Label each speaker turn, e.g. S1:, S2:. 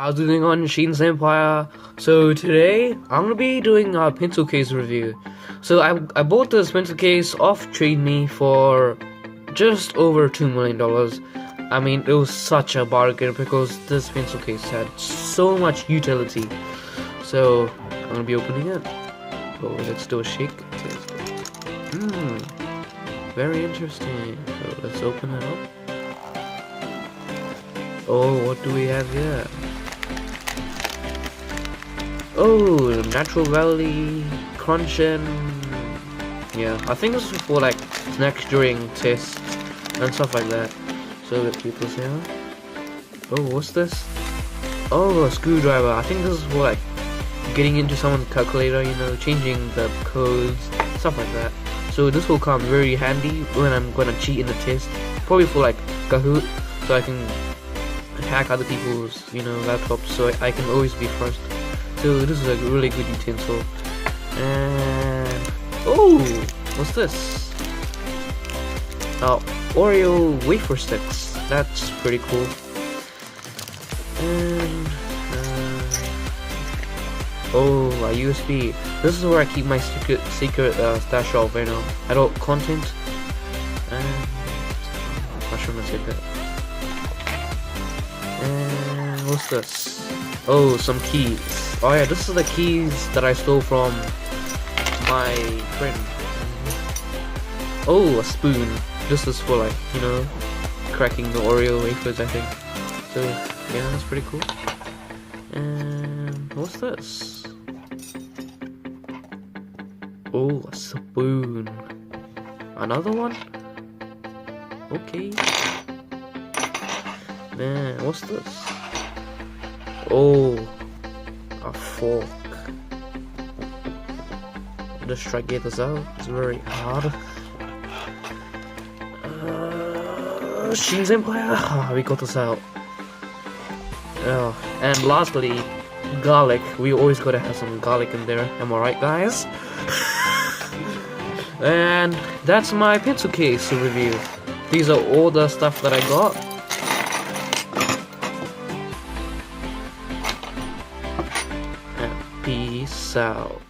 S1: How's it going on, Sheen's Empire? So today I'm gonna be doing a pencil case review. So I bought this pencil case off Trade Me for just over $2 million. I mean, it was such a bargain because this pencil case had so much utility. So I'm gonna be opening it. Oh, let's do a shake. Very interesting. So let's open it up. Oh, what do we have here? Oh, Natural Valley, Crunching. Yeah, I think this is for like snacks during tests and stuff like that. So let's keep this here. Oh, what's this? Oh, a screwdriver. I think this is for like getting into someone's calculator, you know, changing the codes, stuff like that. So this will come very handy when I'm gonna cheat in the test. Probably for like Kahoot, so I can hack other people's, you know, laptops, so I can always be first. So this is a really good utensil. And oh, what's this? Oh, Oreo wafer sticks. That's pretty cool. And oh, a USB. This is where I keep my secret stash of, you know, adult content. And I shouldn't have said that. And what's this? Oh, some keys. Oh yeah, this is the keys that I stole from my friend. Oh, a spoon. This is for like, you know, cracking the Oreo wafers, I think. So yeah, that's pretty cool. And what's this? Oh, a spoon. Another one? Okay. Man, what's this? Oh, a fork. Just try to get this out. It's very hard. Sheen's Empire. Oh, we got this out. Oh, and lastly, garlic. We always gotta have some garlic in there. Am I right, guys? And that's my pencil case review. These are all the stuff that I got. And peace out.